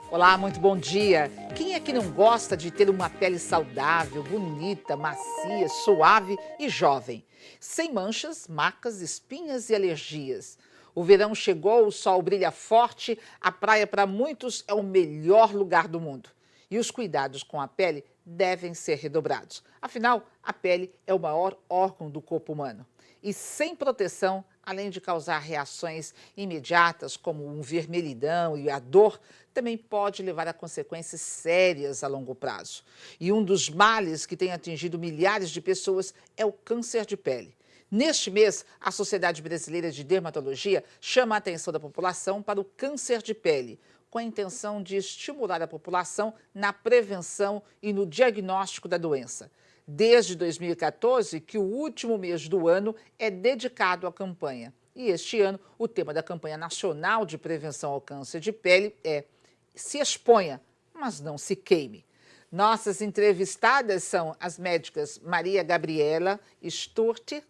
Olá, muito bom dia. Quem é que não gosta de ter uma pele saudável, bonita, macia, suave e jovem? Sem manchas, marcas, espinhas e alergias. O verão chegou, o sol brilha forte, a praia para muitos é o melhor lugar do mundo. E os cuidados com a pele devem ser redobrados. Afinal, a pele é o maior órgão do corpo humano. E sem proteção, além de causar reações imediatas, como um vermelhidão e a dor, também pode levar a consequências sérias a longo prazo. E um dos males que tem atingido milhares de pessoas é o câncer de pele. Neste mês, a Sociedade Brasileira de Dermatologia chama a atenção da população para o câncer de pele, com a intenção de estimular a população na prevenção e no diagnóstico da doença. Desde 2014, que o último mês do ano é dedicado à campanha. E este ano, o tema da campanha nacional de prevenção ao câncer de pele é "Se exponha, mas não se queime". Nossas entrevistadas são as médicas Maria Gabriela Sturti,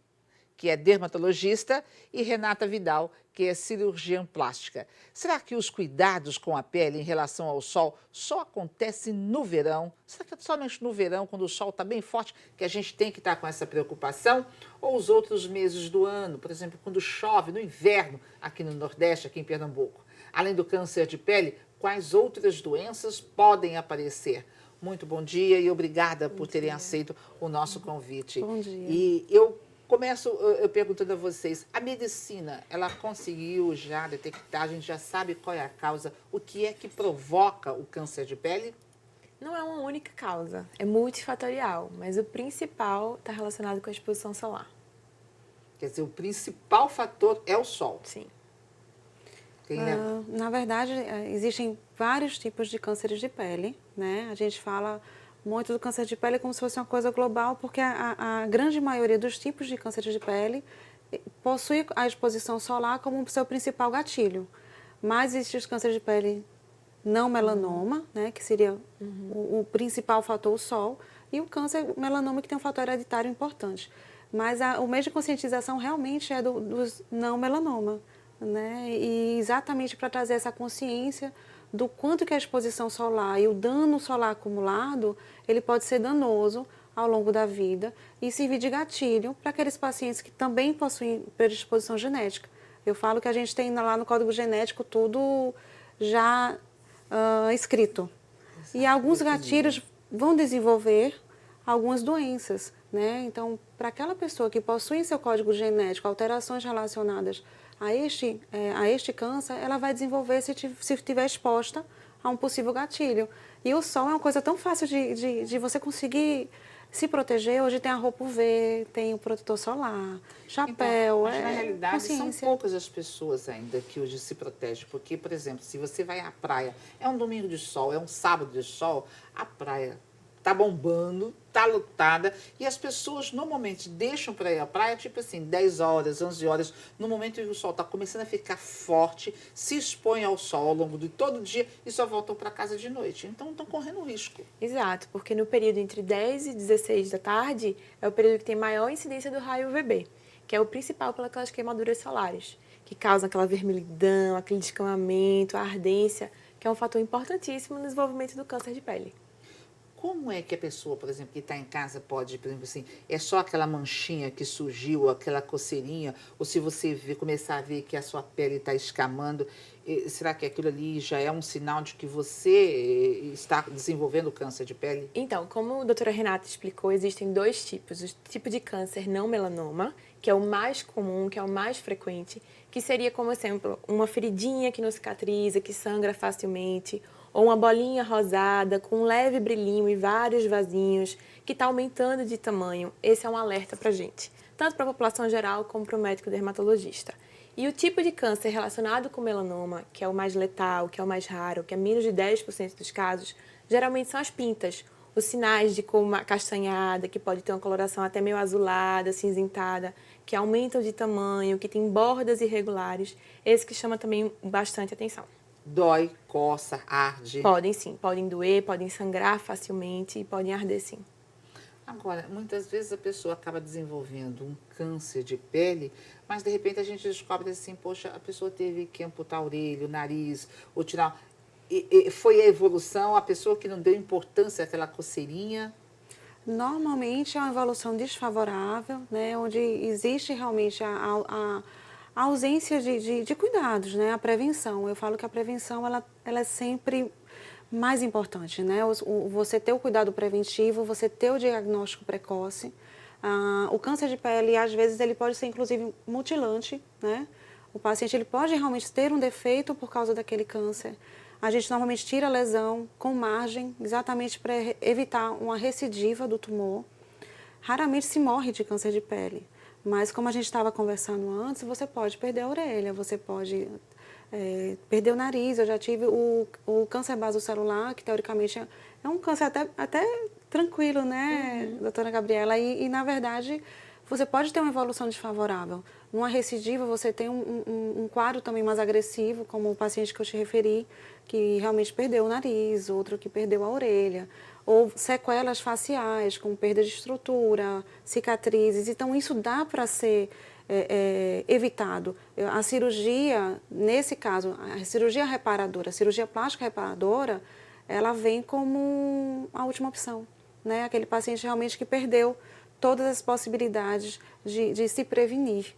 que é dermatologista, e Renata Vidal, que é cirurgiã plástica. Será que os cuidados com a pele em relação ao sol só acontecem no verão? Será que é somente no verão, quando o sol está bem forte, que a gente tem que estar com essa preocupação? Ou os outros meses do ano, por exemplo, quando chove, no inverno, aqui no Nordeste, aqui em Pernambuco? Além do câncer de pele, quais outras doenças podem aparecer? Muito bom dia e obrigada por terem aceito o nosso convite. Bom dia. E eu começo perguntando a vocês, a medicina, ela conseguiu já detectar, a gente já sabe qual é a causa, o que é que provoca o câncer de pele? Não é uma única causa, é multifatorial, mas o principal está relacionado com a exposição solar. Quer dizer, o principal fator é o sol. Sim. Quem leva? Na verdade, existem vários tipos de cânceres de pele, né? A gente fala muito do câncer de pele como se fosse uma coisa global, porque a grande maioria dos tipos de câncer de pele possui a exposição solar como seu principal gatilho. Mas existem os cânceres de pele não melanoma, né? Que seria o principal fator, o sol, e o câncer melanoma, que tem um fator hereditário importante. Mas o mês de conscientização realmente é dos não melanoma, né? E exatamente para trazer essa consciência do quanto que a exposição solar e o dano solar acumulado, ele pode ser danoso ao longo da vida e servir de gatilho para aqueles pacientes que também possuem predisposição genética. Eu falo que a gente tem lá no código genético tudo já escrito. E alguns gatilhos vão desenvolver algumas doenças, né? Então, para aquela pessoa que possui em seu código genético alterações relacionadas a este câncer, ela vai desenvolver se estiver exposta a um possível gatilho. E o sol é uma coisa tão fácil de você conseguir se proteger. Hoje tem a roupa UV, tem o protetor solar, chapéu, mas na realidade são consciência. poucas as pessoas ainda que hoje se protegem, porque, por exemplo, se você vai à praia, é um domingo de sol, é um sábado de sol, a praia tá bombando, tá lotada, e as pessoas normalmente deixam para ir à praia, tipo assim, 10 horas, 11 horas, no momento em que o sol está começando a ficar forte, se expõem ao sol ao longo de todo o dia e só voltam para casa de noite. Então, estão correndo risco. Exato, porque no período entre 10 e 16 da tarde é o período que tem maior incidência do raio UVB, que é o principal pelas queimaduras solares, que causam aquela vermelhidão, aquele descamamento, a ardência, que é um fator importantíssimo no desenvolvimento do câncer de pele. Como é que a pessoa, por exemplo, que está em casa pode, por exemplo, assim, é só aquela manchinha que surgiu, aquela coceirinha, ou se você começar a ver que a sua pele está escamando, será que aquilo ali já é um sinal de que você está desenvolvendo câncer de pele? Então, como a doutora Renata explicou, existem dois tipos. O tipo de câncer não melanoma, que é o mais comum, que é o mais frequente, que seria, como exemplo, uma feridinha que não cicatriza, que sangra facilmente, ou uma bolinha rosada com um leve brilhinho e vários vasinhos, que está aumentando de tamanho. Esse é um alerta para a gente, tanto para a população geral como para o médico dermatologista. E o tipo de câncer relacionado com melanoma, que é o mais letal, que é o mais raro, que é menos de 10% dos casos, geralmente são as pintas, os sinais de cor castanhada, que pode ter uma coloração até meio azulada, cinzentada, que aumentam de tamanho, que tem bordas irregulares, esse que chama também bastante atenção. Dói, coça, arde? Podem sim, podem doer, podem sangrar facilmente e podem arder sim. Agora, muitas vezes a pessoa acaba desenvolvendo um câncer de pele, mas de repente a gente descobre assim, poxa, a pessoa teve que amputar a orelha, o nariz, ou tirar... E foi a evolução, a pessoa que não deu importância àquela coceirinha? Normalmente é uma evolução desfavorável, né, onde existe realmente a ausência de cuidados, né, a prevenção. Eu falo que a prevenção ela é sempre mais importante, né? Você ter o cuidado preventivo, você ter o diagnóstico precoce. O câncer de pele, às vezes, ele pode ser, inclusive, mutilante, né? O paciente ele pode realmente ter um defeito por causa daquele câncer. A gente normalmente tira a lesão com margem, exatamente para evitar uma recidiva do tumor. Raramente se morre de câncer de pele, mas como a gente estava conversando antes, você pode perder a orelha, você pode perder o nariz. Eu já tive o câncer basocelular, que teoricamente é um câncer até tranquilo, né, doutora Gabriela? E, na verdade, você pode ter uma evolução desfavorável. Numa recidiva, você tem um quadro também mais agressivo, como o paciente que eu te referi, que realmente perdeu o nariz, outro que perdeu a orelha, ou sequelas faciais, como perda de estrutura, cicatrizes. Então, isso dá para ser evitado. A cirurgia, nesse caso, a cirurgia reparadora, a cirurgia plástica reparadora, ela vem como a última opção, né? Aquele paciente realmente que perdeu todas as possibilidades de se prevenir.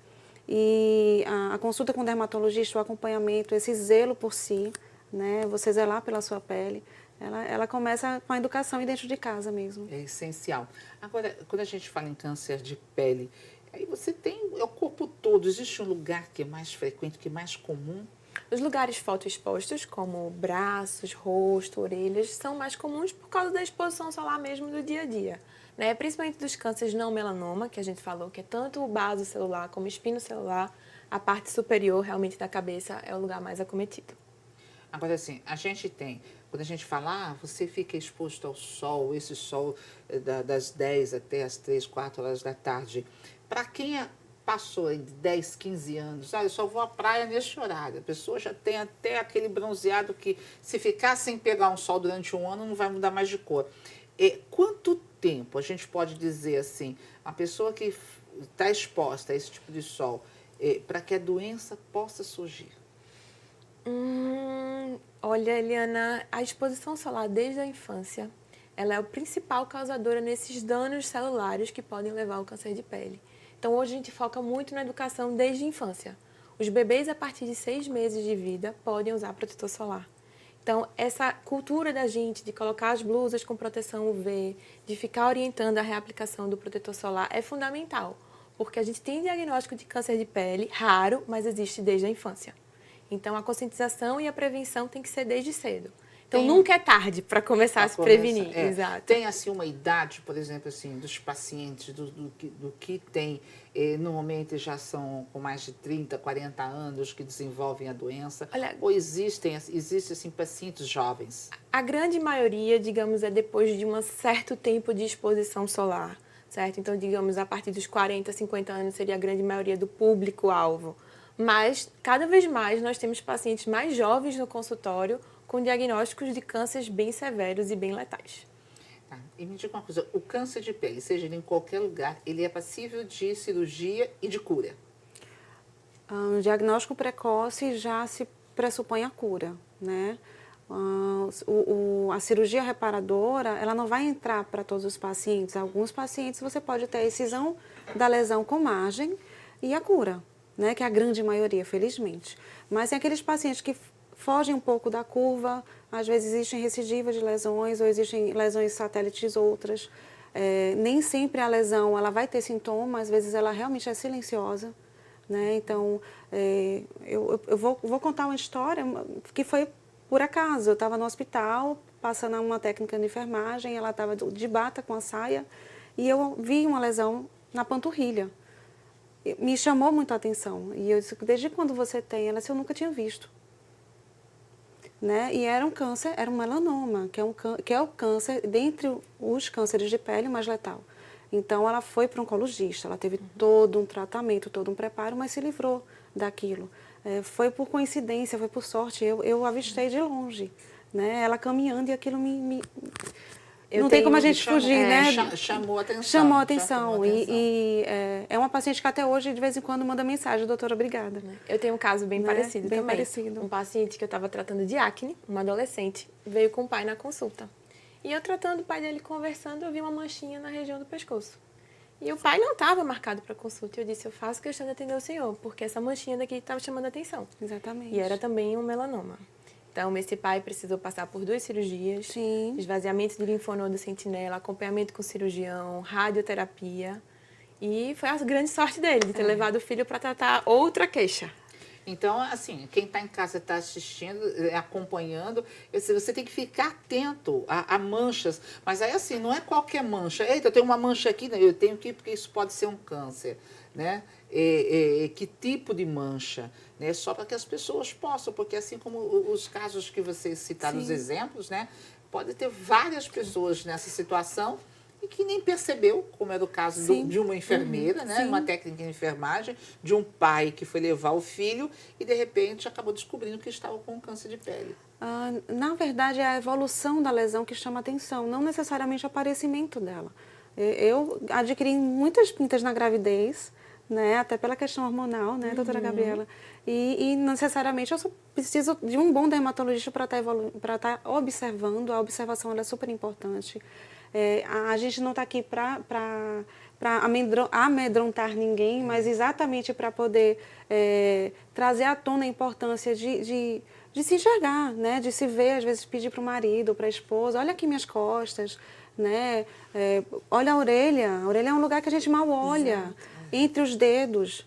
E a consulta com o dermatologista, o acompanhamento, esse zelo por si, né? Você zelar pela sua pele, ela começa com a educação e dentro de casa mesmo. É essencial. Agora, quando a gente fala em câncer de pele, aí você tem o corpo todo. Existe um lugar que é mais frequente, que é mais comum? Os lugares fotoexpostos, como braços, rosto, orelhas, são mais comuns por causa da exposição solar mesmo do dia a dia, né? Principalmente dos cânceres não melanoma, que a gente falou, que é tanto o baso celular como o espino celular, a parte superior realmente da cabeça é o lugar mais acometido. Agora, assim, a gente tem, quando a gente fala, você fica exposto ao sol, esse sol das 10 até as 3, 4 horas da tarde. Para quem passou aí de 10, 15 anos, eu só vou à praia neste horário. A pessoa já tem até aquele bronzeado que, se ficar sem pegar um sol durante um ano, não vai mudar mais de cor. Quanto tempo a gente pode dizer assim, a pessoa que está exposta a esse tipo de sol, para que a doença possa surgir? Olha, Eliana, a exposição solar desde a infância, ela é o principal causadora nesses danos celulares que podem levar ao câncer de pele. Então, hoje a gente foca muito na educação desde a infância. Os bebês, a partir de 6 meses de vida, podem usar protetor solar. Então, essa cultura da gente de colocar as blusas com proteção UV, de ficar orientando a reaplicação do protetor solar é fundamental, porque a gente tem diagnóstico de câncer de pele raro, mas existe desde a infância. Então, a conscientização e a prevenção tem que ser desde cedo. Então, nunca é tarde para começar a se prevenir. Exato. Tem, assim, uma idade, por exemplo, assim, dos pacientes, do que tem, normalmente já são com mais de 30, 40 anos que desenvolvem a doença? Olha, ou existem assim, pacientes jovens? A grande maioria, digamos, é depois de um certo tempo de exposição solar, certo? Então, digamos, a partir dos 40, 50 anos seria a grande maioria do público-alvo. Mas, cada vez mais, nós temos pacientes mais jovens no consultório com diagnósticos de cânceres bem severos e bem letais. Tá. E me diga uma coisa, o câncer de pele, seja ele em qualquer lugar, ele é passível de cirurgia e de cura? O diagnóstico precoce já se pressupõe a cura, né? A cirurgia reparadora, ela não vai entrar para todos os pacientes. Alguns pacientes você pode ter a excisão da lesão com margem e a cura, né? Que é a grande maioria, felizmente. Mas tem aqueles pacientes que fogem um pouco da curva, às vezes existem recidivas de lesões ou existem lesões satélites outras. Nem sempre a lesão ela vai ter sintoma, às vezes ela realmente é silenciosa, né? Então, eu vou contar uma história que foi por acaso. Eu estava no hospital, passando uma técnica de enfermagem, ela estava de bata com a saia e eu vi uma lesão na panturrilha. Me chamou muito a atenção. E eu disse, desde quando você tem? Ela disse, eu nunca tinha visto. Né? E era um câncer, era um melanoma, que é o câncer, dentre os cânceres de pele, mais letal. Então, ela foi para um oncologista, ela teve todo um tratamento, todo um preparo, mas se livrou daquilo. Foi por coincidência, foi por sorte, eu avistei de longe, né? Ela caminhando e aquilo Eu não tem como a tenho- gente fugir, né? Chamou atenção. Chamou atenção. Chamou atenção. É uma paciente que até hoje, de vez em quando, manda mensagem, doutora, obrigada. Eu tenho um caso bem Né? parecido Bem também. parecido. Um paciente que eu estava tratando de acne, uma adolescente, veio com o pai na consulta. E eu tratando o pai dele conversando, eu vi uma manchinha na região do pescoço. E o pai não estava marcado para consulta. E eu disse, eu faço questão de atender o senhor, porque essa manchinha daqui estava chamando a atenção. Exatamente. E era também um melanoma. Então, esse pai precisou passar por 2 cirurgias, Sim. esvaziamento de linfonodo sentinela, acompanhamento com cirurgião, radioterapia. E foi a grande sorte dele, de ter levado o filho para tratar outra queixa. Então, assim, quem está em casa está assistindo, acompanhando, você tem que ficar atento a manchas. Mas aí, assim, não é qualquer mancha. Eita, eu tenho uma mancha aqui, eu tenho que ir porque isso pode ser um câncer, né? Que tipo de mancha? Né? Só para que as pessoas possam, porque assim como os casos que vocês citaram, os exemplos, né? Pode ter várias pessoas nessa situação e que nem percebeu, como era o caso de uma enfermeira, né? Uma técnica de enfermagem, de um pai que foi levar o filho e, de repente, acabou descobrindo que estava com câncer de pele. Na verdade, é a evolução da lesão que chama atenção, não necessariamente o aparecimento dela. Eu adquiri muitas pintas na gravidez, né? Até pela questão hormonal, né, doutora Gabriela? E não necessariamente eu só preciso de um bom dermatologista para estar observando. A observação ela é super importante. A gente não está aqui para amedrontar ninguém, mas exatamente para poder trazer à tona a importância de se enxergar, né? De se ver, às vezes pedir para o marido, para a esposa, olha aqui minhas costas, né? Olha a orelha é um lugar que a gente mal olha, entre os dedos,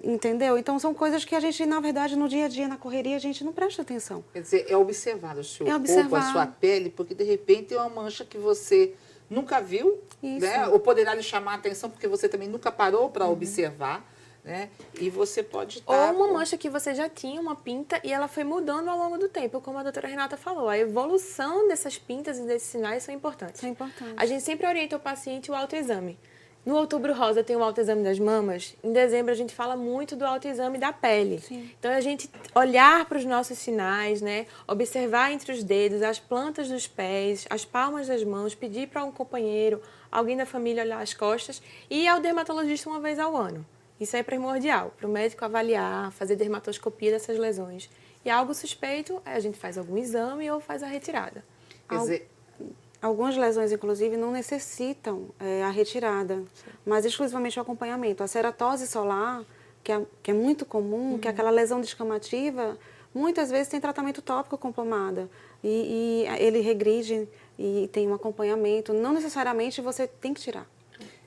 entendeu? Então são coisas que a gente, na verdade, no dia a dia, na correria, a gente não presta atenção. Quer dizer, é observar o seu corpo, a sua pele, porque de repente tem uma mancha que você nunca viu, né? Ou poderá lhe chamar a atenção porque você também nunca parou para observar, né? E você pode estar... Ou uma mancha que você já tinha, uma pinta, e ela foi mudando ao longo do tempo, como a doutora Renata falou. A evolução dessas pintas e desses sinais são importantes. São importantes. A gente sempre orienta o paciente o autoexame. No Outubro Rosa tem o autoexame das mamas. Em dezembro a gente fala muito do autoexame da pele. Sim. Então a gente olhar para os nossos sinais, né? Observar entre os dedos, as plantas dos pés, as palmas das mãos, pedir para um companheiro, alguém da família olhar as costas e ir ao dermatologista uma vez ao ano. Isso é primordial, para o médico avaliar, fazer dermatoscopia dessas lesões. E algo suspeito, a gente faz algum exame ou faz a retirada. Quer dizer... Algumas lesões, inclusive, não necessitam a retirada, mas exclusivamente o acompanhamento. A ceratose solar, que é muito comum, que é aquela lesão descamativa, muitas vezes tem tratamento tópico com pomada. E ele regride e tem um acompanhamento. Não necessariamente você tem que tirar.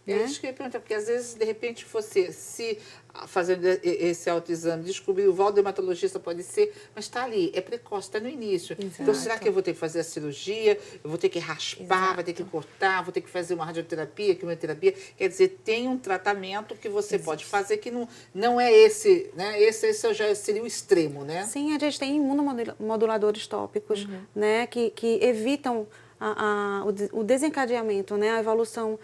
É isso que eu ia perguntar, porque às vezes, de repente, você, se fazendo esse autoexame, descobrir o dermatologista pode ser, mas está ali, é precoce, está no início. Exato. Então, será que eu vou ter que fazer a cirurgia, eu vou ter que raspar, vai ter que cortar, vou ter que fazer uma radioterapia, quimioterapia? Quer dizer, tem um tratamento que você pode fazer que não é esse, né? Esse já seria o extremo, né? Sim, a gente tem imunomoduladores tópicos, né, que evitam o desencadeamento, né, a evolução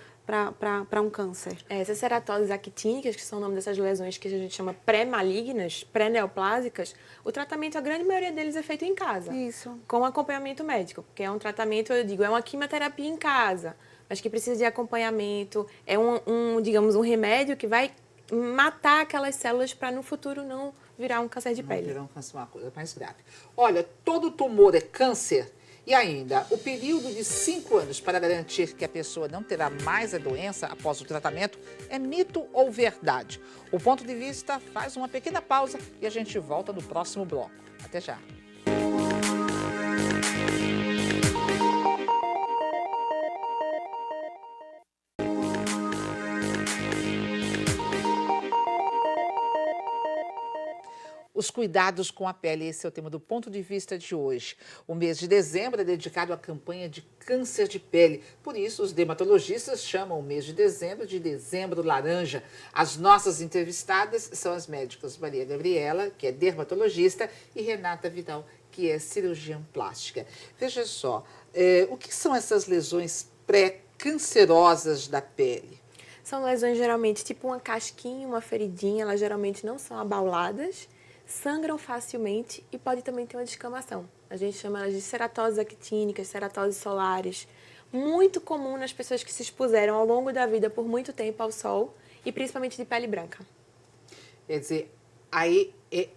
para um câncer. Essas ceratoses actínicas, que são o nome dessas lesões que a gente chama pré-malignas, pré-neoplásicas, o tratamento, a grande maioria deles é feito em casa. Isso. Com acompanhamento médico, porque é um tratamento, eu digo, é uma quimioterapia em casa, mas que precisa de acompanhamento, é digamos, um remédio que vai matar aquelas células para no futuro não virar um câncer de pele. Não virar um câncer, uma coisa mais grave. Olha, todo tumor é câncer. E ainda, o período de 5 anos para garantir que a pessoa não terá mais a doença após o tratamento é mito ou verdade? O Ponto de Vista faz uma pequena pausa e a gente volta no próximo bloco. Até já! Os cuidados com a pele, esse é o tema do Ponto de Vista de hoje. O mês de dezembro é dedicado à campanha de câncer de pele. Por isso, os dermatologistas chamam o mês de dezembro laranja. As nossas entrevistadas são as médicas Maria Gabriela, que é dermatologista, e Renata Vidal, que é cirurgiã plástica. Veja só, o que são essas lesões pré-cancerosas da pele? São lesões geralmente tipo uma casquinha, uma feridinha, elas geralmente não são abauladas, sangram facilmente e pode também ter uma descamação. A gente chama elas de ceratoses actínicas, ceratoses solares. muito comum nas pessoas que se expuseram ao longo da vida por muito tempo ao sol e principalmente de pele branca. Quer dizer, aí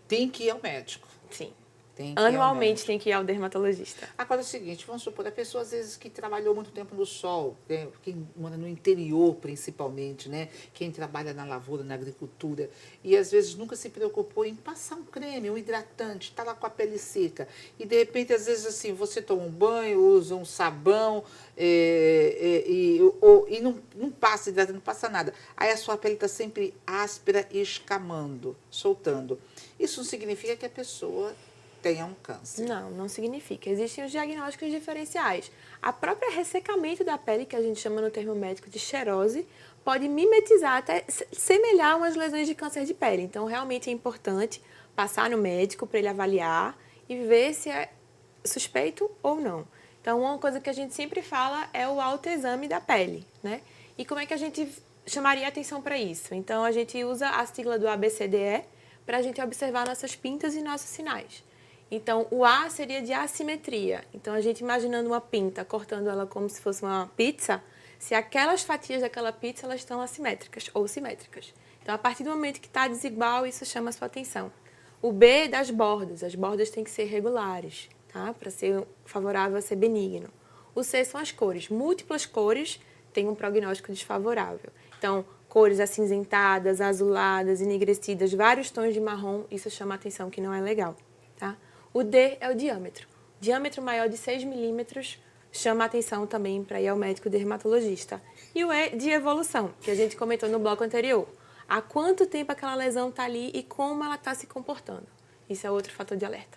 tem que ir ao médico. Sim. Tem que ir ao Anualmente médico. tem que ir ao dermatologista. Agora é o seguinte, vamos supor, a pessoa às vezes que trabalhou muito tempo no sol, né? Quem mora no interior principalmente, né? Quem trabalha na lavoura, na agricultura, e às vezes nunca se preocupou em passar um creme, um hidratante, está lá com a pele seca. E de repente, às vezes assim, você toma um banho, usa um sabão e não passa hidratante, não passa nada. Aí a sua pele está sempre áspera e escamando, soltando. Isso não significa que a pessoa tenha um câncer. Não, não significa. Existem os diagnósticos diferenciais. A própria ressecamento da pele, que a gente chama no termo médico de xerose, pode mimetizar, até semelhar umas lesões de câncer de pele. Então, realmente é importante passar no médico para ele avaliar e ver se é suspeito ou não. Então, uma coisa que a gente sempre fala é o autoexame da pele, né? E como é que a gente chamaria atenção para isso? Então, a gente usa a sigla do ABCDE para a gente observar nossas pintas e nossos sinais. Então, o A seria de assimetria. Então, a gente imaginando uma pinta, cortando ela como se fosse uma pizza, se aquelas fatias daquela pizza, elas estão assimétricas ou simétricas. Então, a partir do momento que está desigual, isso chama a sua atenção. O B das bordas. As bordas têm que ser regulares, tá? Para ser favorável a ser benigno. O C são as cores. Múltiplas cores têm um prognóstico desfavorável. Então, cores acinzentadas, azuladas, enegrecidas, vários tons de marrom, isso chama a atenção que não é legal, tá? O D é o diâmetro. Diâmetro maior de 6 milímetros chama a atenção também para ir ao médico dermatologista. E o E de evolução, que a gente comentou no bloco anterior. Há quanto tempo aquela lesão está ali e como ela está se comportando. Isso é outro fator de alerta.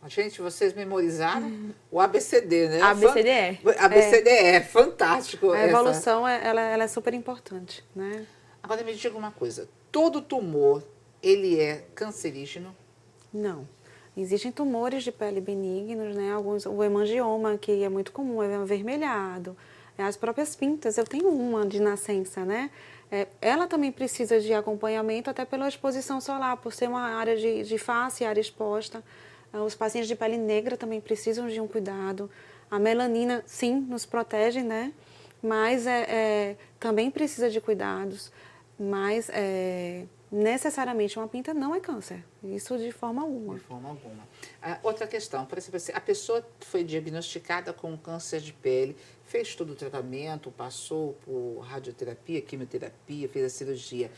Gente, vocês memorizaram o ABCD, né? ABCDE. ABCDE, fantástico. A evolução, ela é super importante, né? Agora me diga uma coisa, todo tumor, ele é cancerígeno? Não. Existem tumores de pele benignos, né? Alguns, o hemangioma, que é muito comum, é avermelhado. As próprias pintas, eu tenho uma de nascença, né? Ela também precisa de acompanhamento, até pela exposição solar, por ser uma área de face, área exposta. Os pacientes de pele negra também precisam de um cuidado. A melanina, sim, nos protege, né? Mas também precisa de cuidados. Mas necessariamente uma pinta não é câncer. Isso de forma alguma. De forma alguma. Outra questão, por exemplo, a pessoa foi diagnosticada com câncer de pele, fez todo o tratamento, passou por radioterapia, quimioterapia, fez a cirurgia.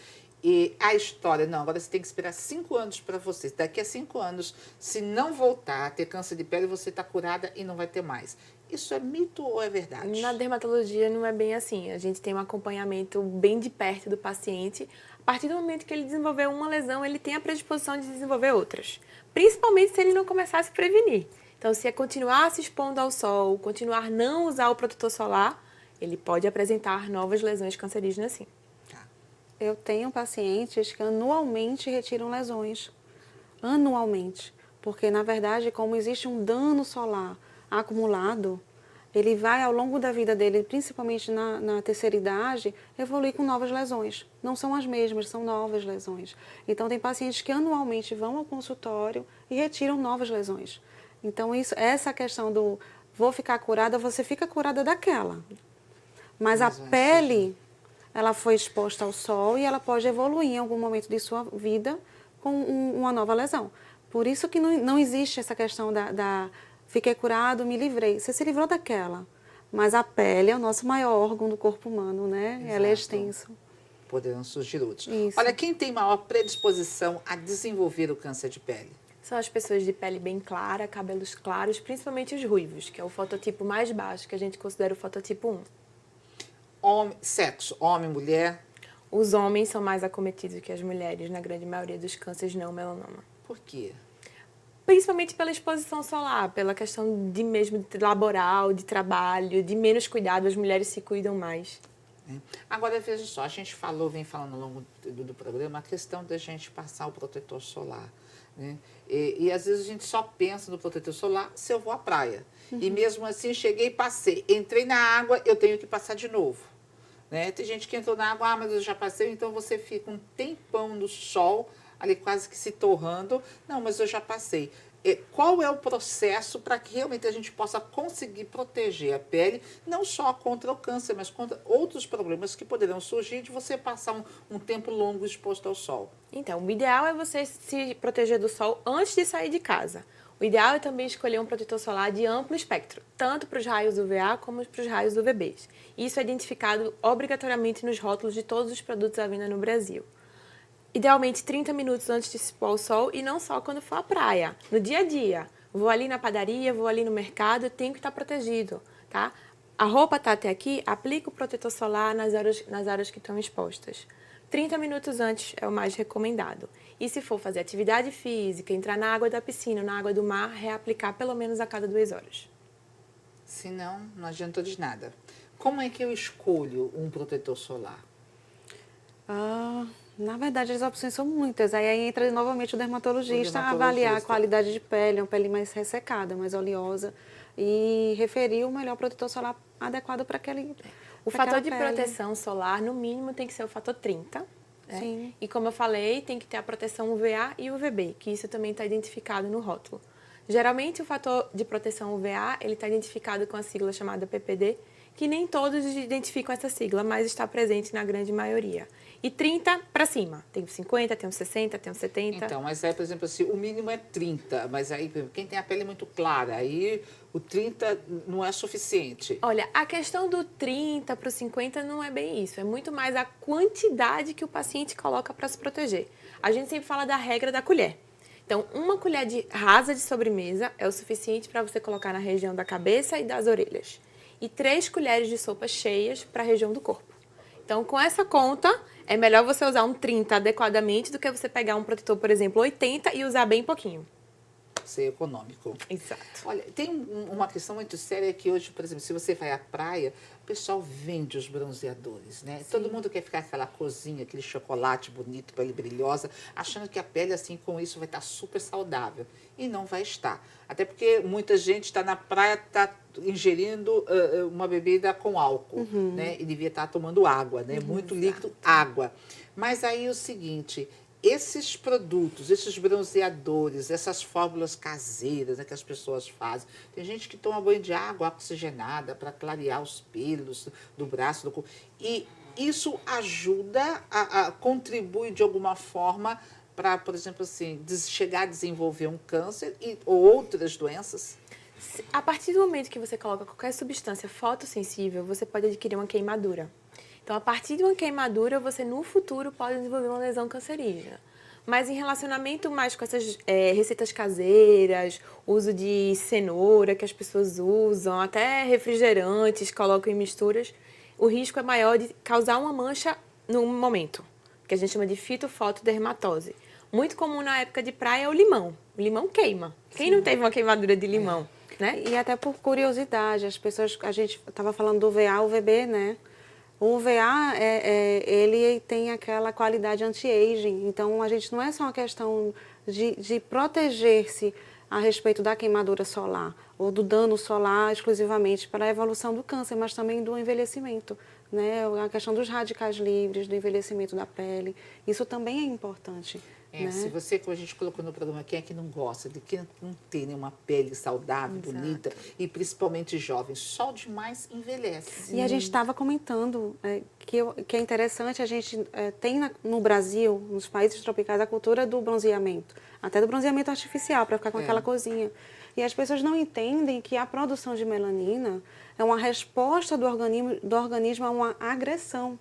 E a história, não, agora você tem que esperar 5 anos para você. Daqui a 5 anos, se não voltar a ter câncer de pele, você está curada e não vai ter mais. Isso é mito ou é verdade? Na dermatologia não é bem assim. A gente tem um acompanhamento bem de perto do paciente. A partir do momento que ele desenvolveu uma lesão, ele tem a predisposição de desenvolver outras. Principalmente se ele não começar a se prevenir. Então, se é continuar se expondo ao sol, continuar não usar o protetor solar, ele pode apresentar novas lesões cancerígenas sim. Eu tenho pacientes que anualmente retiram lesões. Anualmente. Porque, na verdade, como existe um dano solar acumulado, ele vai, ao longo da vida dele, principalmente na terceira idade, evoluir com novas lesões. Não são as mesmas, são novas lesões. Então, tem pacientes que anualmente vão ao consultório e retiram novas lesões. Então, essa questão do vou ficar curada, você fica curada daquela. Mas a pele, ela foi exposta ao sol e ela pode evoluir em algum momento de sua vida com uma nova lesão. Por isso que não existe essa questão da fiquei curado, me livrei. Você se livrou daquela. Mas a pele é o nosso maior órgão do corpo humano, né? Exato. Ela é extensa. Poderão surgir outros. Isso. Olha, quem tem maior predisposição a desenvolver o câncer de pele? São as pessoas de pele bem clara, cabelos claros, principalmente os ruivos, que é o fototipo mais baixo, que a gente considera o fototipo 1. Sexo, homem, mulher? Os homens são mais acometidos que as mulheres, na grande maioria dos cânceres não melanoma. Por quê? Principalmente pela exposição solar, pela questão de mesmo de laboral, de trabalho, de menos cuidado, as mulheres se cuidam mais. Agora, veja só, a gente vem falando ao longo do programa a questão da gente passar o protetor solar. Né? E às vezes a gente só pensa no protetor solar se eu vou à praia. E mesmo assim, cheguei e passei. Entrei na água, eu tenho que passar de novo. Né? Tem gente que entrou na água, mas eu já passei, então você fica um tempão no sol, ali quase que se torrando. Não, mas eu já passei. qual é o processo para que realmente a gente possa conseguir proteger a pele, não só contra o câncer, mas contra outros problemas que poderão surgir de você passar um tempo longo exposto ao sol? Então, o ideal é você se proteger do sol antes de sair de casa. O ideal é também escolher um protetor solar de amplo espectro, tanto para os raios UVA como para os raios UVBs. Isso é identificado obrigatoriamente nos rótulos de todos os produtos à venda no Brasil. Idealmente 30 minutos antes de se pôr ao sol e não só quando for à praia, no dia a dia. Vou ali na padaria, vou ali no mercado, eu tenho que estar protegido, tá? A roupa está até aqui, aplica o protetor solar nas áreas que estão expostas. 30 minutos antes é o mais recomendado. E se for fazer atividade física, entrar na água da piscina, na água do mar, reaplicar pelo menos a cada 2 horas. Senão, não adianta de nada. Como é que eu escolho um protetor solar? Na verdade, as opções são muitas. Aí entra novamente o dermatologista a avaliar a dermatologista. qualidade de pele, uma pele mais ressecada, mais oleosa, e referir o melhor protetor solar adequado para aquele. O pra fator de aquela pele. proteção solar, no mínimo, tem que ser o fator 30. Né? Sim. E como eu falei, tem que ter a proteção UVA e UVB, que isso também está identificado no rótulo. Geralmente, o fator de proteção UVA ele está identificado com a sigla chamada PPD, que nem todos identificam essa sigla, mas está presente na grande maioria. E 30 para cima. Tem 50, tem 60, tem 70. Então, mas aí, por exemplo, assim, o mínimo é 30, mas aí, por exemplo, quem tem a pele muito clara, aí o 30 não é suficiente. Olha, a questão do 30 para o 50 não é bem isso. É muito mais a quantidade que o paciente coloca para se proteger. A gente sempre fala da regra da colher. Então, uma colher rasa de sobremesa é o suficiente para você colocar na região da cabeça e das orelhas. E 3 colheres de sopa cheias para a região do corpo. Então, com essa conta, é melhor você usar um 30 adequadamente do que você pegar um protetor, por exemplo, 80 e usar bem pouquinho. Ser econômico. Exato. Olha, tem uma questão muito séria que hoje, por exemplo, se você vai à praia, o pessoal vende os bronzeadores, né? Sim. Todo mundo quer ficar aquela corzinha, aquele chocolate bonito, pele brilhosa, achando que a pele, assim, com isso vai estar super saudável. E não vai estar. Até porque muita gente está na praia, está ingerindo uma bebida com álcool, né? E devia estar tomando água, né? Muito líquido, água. Mas aí é o seguinte... Esses produtos, esses bronzeadores, essas fórmulas caseiras, né, que as pessoas fazem. Tem gente que toma banho de água oxigenada para clarear os pelos do braço, do corpo. E isso ajuda, contribui de alguma forma para, por exemplo, assim, chegar a desenvolver um câncer ou outras doenças? A partir do momento que você coloca qualquer substância fotossensível, você pode adquirir uma queimadura. Então, a partir de uma queimadura, você no futuro pode desenvolver uma lesão cancerígena. Mas em relacionamento mais com essas receitas caseiras, uso de cenoura que as pessoas usam, até refrigerantes, colocam em misturas, o risco é maior de causar uma mancha no momento, que a gente chama de fitofotodermatose. Muito comum na época de praia é o limão. O limão queima. Quem não teve uma queimadura de limão? Né? E até por curiosidade, a gente estava falando do VA, o VB, né? O UVA, ele tem aquela qualidade anti-aging, então a gente não é só uma questão de proteger-se a respeito da queimadura solar ou do dano solar exclusivamente para a evolução do câncer, mas também do envelhecimento, né? A questão dos radicais livres, do envelhecimento da pele, isso também é importante. Né? Se você, como a gente colocou no programa, quem é que não gosta de quem não tem nenhuma pele saudável, Exato. bonita, e principalmente jovem, sol demais envelhece. E a gente estava comentando que é interessante, a gente tem no Brasil, nos países tropicais, a cultura do bronzeamento, até do bronzeamento artificial, para ficar com aquela cozinha. E as pessoas não entendem que a produção de melanina é uma resposta do organismo a uma agressão.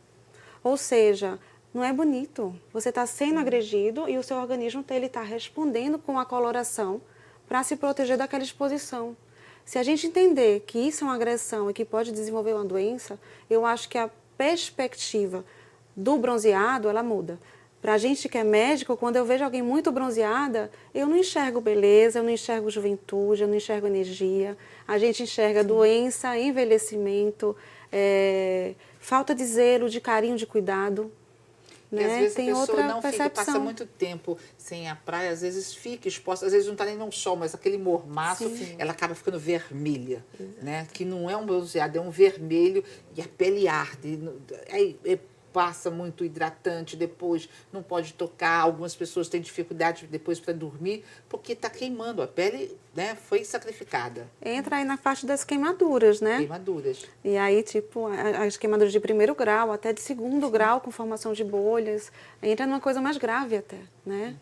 Ou seja, não é bonito. Você está sendo agredido e o seu organismo está respondendo com a coloração para se proteger daquela exposição. Se a gente entender que isso é uma agressão e que pode desenvolver uma doença, eu acho que a perspectiva do bronzeado, ela muda. Para a gente que é médico, quando eu vejo alguém muito bronzeada, eu não enxergo beleza, eu não enxergo juventude, eu não enxergo energia. A gente enxerga doença, envelhecimento, falta de zelo, de carinho, de cuidado. E às vezes Tem a pessoa outra não percepção. passa muito tempo sem a praia, às vezes fica exposta, às vezes não está nem no sol, mas aquele mormaço, ela acaba ficando vermelha, né? Que não é um bronzeado, é um vermelho e a pele arde. passa muito hidratante depois, não pode tocar. Algumas pessoas têm dificuldade depois para dormir, porque está queimando. A pele, né, foi sacrificada. Entra aí na parte das queimaduras, né? Queimaduras. E aí, tipo, as queimaduras de primeiro grau, até de segundo grau, com formação de bolhas. Entra numa coisa mais grave até, né?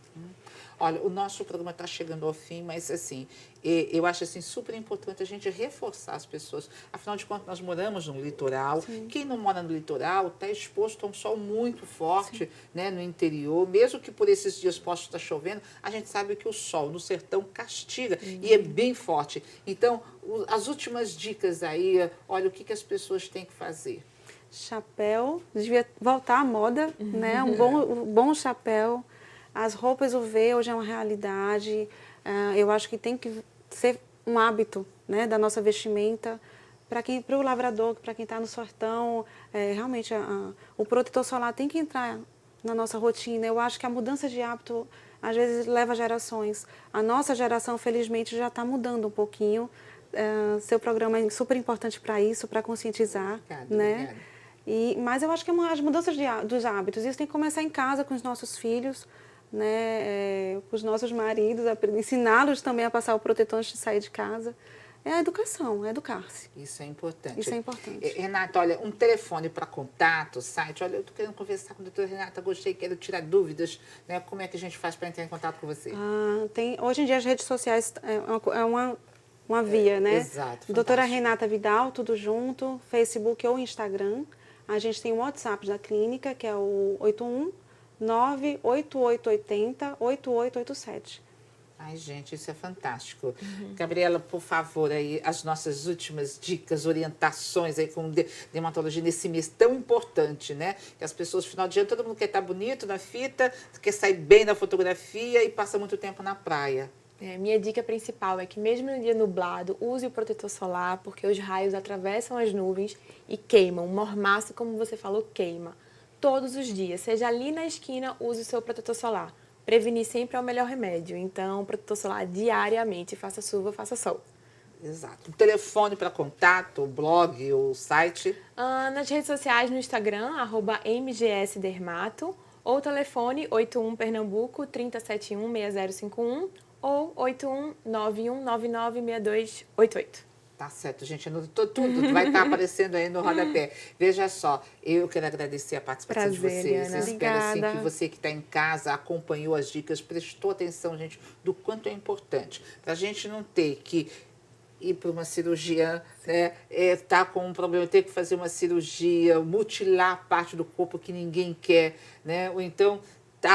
Olha, o nosso programa está chegando ao fim, mas assim, eu acho assim, super importante a gente reforçar as pessoas. Afinal de contas, nós moramos no litoral. Sim. Quem não mora no litoral está exposto a um sol muito forte, né, no interior. Mesmo que por esses dias possa estar chovendo, a gente sabe que o sol no sertão castiga e é bem forte. Então, as últimas dicas aí, olha, o que as pessoas têm que fazer? Chapéu, devia voltar à moda, né? Um bom chapéu. As roupas UV hoje é uma realidade. Eu acho que tem que ser um hábito, né, da nossa vestimenta. Para o lavrador, para quem está no sertão, realmente o protetor solar tem que entrar na nossa rotina. Eu acho que a mudança de hábito, às vezes, leva gerações. A nossa geração, felizmente, já está mudando um pouquinho. Seu programa é super importante para isso, para conscientizar. Obrigada, né? Obrigada. Mas eu acho que as mudanças dos hábitos, isso tem que começar em casa com os nossos filhos, né, com os nossos maridos, ensiná-los também a passar o protetor antes de sair de casa. É a educação, é educar-se. Isso é importante. Isso é importante. Renata, olha, um telefone para contato, site. Olha, eu estou querendo conversar com a doutora Renata, gostei, quero tirar dúvidas. Né? Como é que a gente faz para entrar em contato com você? Hoje em dia as redes sociais é uma via, né? Exato. Doutora Renata Vidal, tudo junto, Facebook ou Instagram. A gente tem o WhatsApp da clínica, que é o 819-8880-8887. Ai, gente, isso é fantástico. Gabriela, por favor, aí, as nossas últimas dicas, orientações aí com dermatologia nesse mês tão importante, né? Que as pessoas, no final de ano, todo mundo quer estar bonito na fita, quer sair bem na fotografia e passa muito tempo na praia. Minha dica principal é que mesmo no dia nublado, use o protetor solar, porque os raios atravessam as nuvens e queimam. O mormaço, como você falou, queima. Todos os dias, seja ali na esquina, use o seu protetor solar. Prevenir sempre é o melhor remédio. Então, protetor solar diariamente, faça chuva, faça sol. Exato. Um telefone para contato, blog ou site? Nas redes sociais, no Instagram, @mgsdermato, ou telefone 81 Pernambuco 3071 6051 ou 8191996288. Tá certo, gente, anotou tudo, vai estar aparecendo aí no rodapé. Veja só, eu quero agradecer a participação de vocês. Ana. Espero assim, Obrigada. que você que está em casa acompanhou as dicas, prestou atenção, gente, do quanto é importante. Para a gente não ter que ir para uma cirurgia, né, tá com um problema, ter que fazer uma cirurgia, mutilar parte do corpo que ninguém quer, né? Ou então,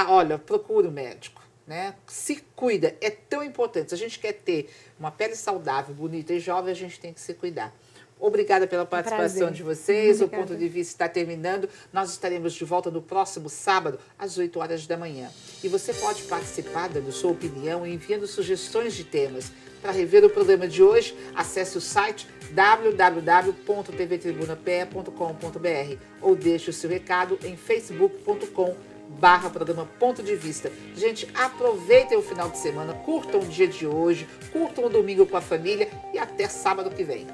olha, procura o médico. Né? Se cuida, é tão importante. Se a gente quer ter uma pele saudável, bonita e jovem, a gente tem que se cuidar. Obrigada pela participação de vocês. Obrigada. O Ponto de Vista está terminando. Nós estaremos de volta no próximo sábado, às 8 horas da manhã. E você pode participar dando sua opinião e enviando sugestões de temas. Para rever o programa de hoje, acesse o site www.tvtribunape.com.br ou deixe o seu recado em facebook.com/programa Ponto de Vista. Gente, aproveitem o final de semana, curtam o dia de hoje, curtam o domingo com a família e até sábado que vem.